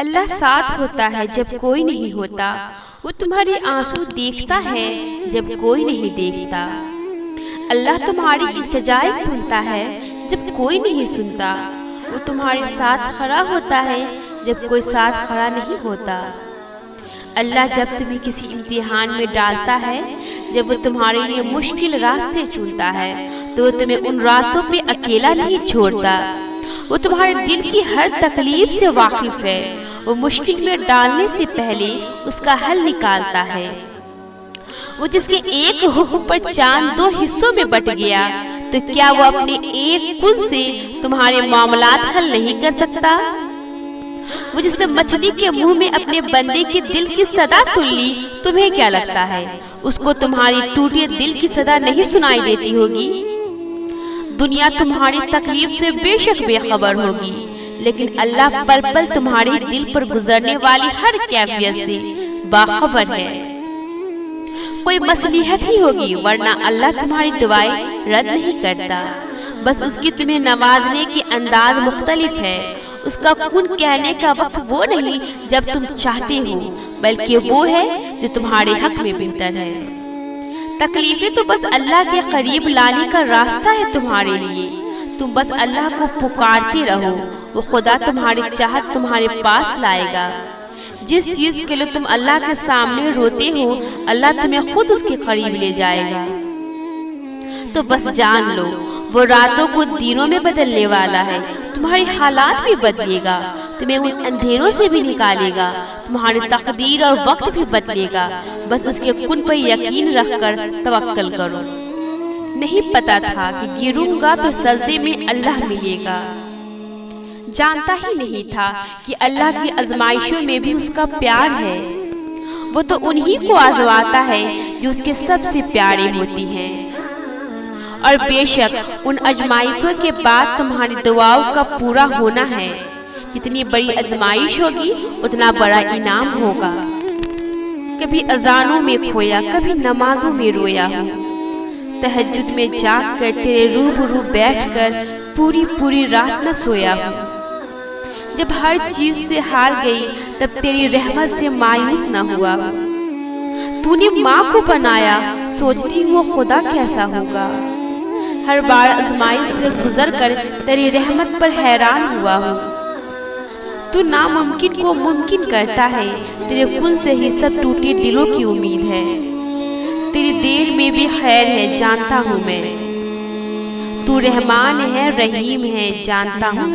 अल्लाह साथ होता है जब कोई नहीं होता, वो तुम्हारे आंसू देखता है जब कोई नहीं देखता। अल्लाह तुम्हारी इल्तिजाएं सुनता है जब कोई नहीं सुनता, वो तुम्हारे साथ खड़ा होता है जब कोई साथ खड़ा नहीं होता। अल्लाह जब तुम्हें किसी इम्तिहान में डालता है, जब वो तुम्हारे लिए मुश्किल रास्ते चुनता है, तो वो तुम्हें उन रास्तों पे अकेला नहीं छोड़ता। वो तुम्हारे दिल की हर तकलीफ से वाकिफ है। वो मुश्किल में डालने से पहले उसका हल निकालता है। वो जिसके एक हुक्म पर चांद दो हिस्सों में बट गया, तो क्या वो अपने एक कुन से तुम्हारे मामलात हल नहीं कर सकता? वो जिसने मछली के मुंह में अपने बंदे के दिल की सदा सुन ली, तुम्हें क्या लगता है उसको तुम्हारी टूटे दिल की सदा नहीं सुनाई देती होगी? दुनिया तुम्हारी तकलीफ से बेशक बेखबर होगी, लेकिन अल्लाह पल पल तुम्हारे दिल पर गुजरने वाली हर कैफियत से बाखबर है। कोई मसलिहत ही होगी, वरना अल्लाह तुम्हारी दुआएं रद्द नहीं करता। बस उसकी तुम्हें नवाजने की अंदाज मुख्तलिफ है। उसका कुन कहने का वक्त वो नहीं जब तुम चाहते हो, बल्कि वो है जो तुम्हारे हक में बेहतर है। तकलीफें तो बस अल्लाह के करीब लाने का रास्ता है तुम्हारे लिए। तुम बस अल्लाह को पुकारते रहो, वो खुदा तुम्हारी चाहत तुम्हारे पास लाएगा। जिस चीज के लिए तुम अल्लाह के सामने रोते हो, अल्लाह तुम्हें खुद उसके करीब ले जाएगा। तो बस जान लो, वो रातों को दिनों में बदलने वाला है। तुम्हारे हालात भी बदलेगा, तुम्हें उन अंधेरों से भी निकालेगा, तुम्हारी तकदीर और वक्त भी बदलेगा। बस उसके कुन पर यकीन रखकर तवक्कल करो। नहीं पता था कि गिरूंगा तो सजदे में अल्लाह मिलेगा। जानता ही नहीं था कि अल्लाह की आजमाइशों में भी उसका प्यार है। वो तो उन्हीं को आजमाता है जो उसके सबसे प्यारे होती हैं। और बेशक उन आजमाइशों के बाद तुम्हारी दुआओं का पूरा होना है। जितनी बड़ी आजमाइश होगी, उतना बड़ा इनाम होगा। कभी अजानों में खोया, कभी नमाजों में रोया हूँ। तहज्जुद में जाग कर तेरे रूबरू बैठकर पूरी पूरी रात न सोया हूँ। जब हर चीज से हार गई, तब तेरी रहमत से मायूस न हुआ। तूने माँ को बनाया, सोचती वो खुदा कैसा होगा। हर बार आजमाइश से गुजर कर तेरी रहमत पर हैरान हुआ हूँ। तू नामुमकिन को मुमकिन करता है, तेरे कुन से ही सब टूटे दिलों की उम्मीद है। तेरी देर में भी खैर है, जानता हूँ मैं। तू रहमान है, रहीम है, जानता हूँ।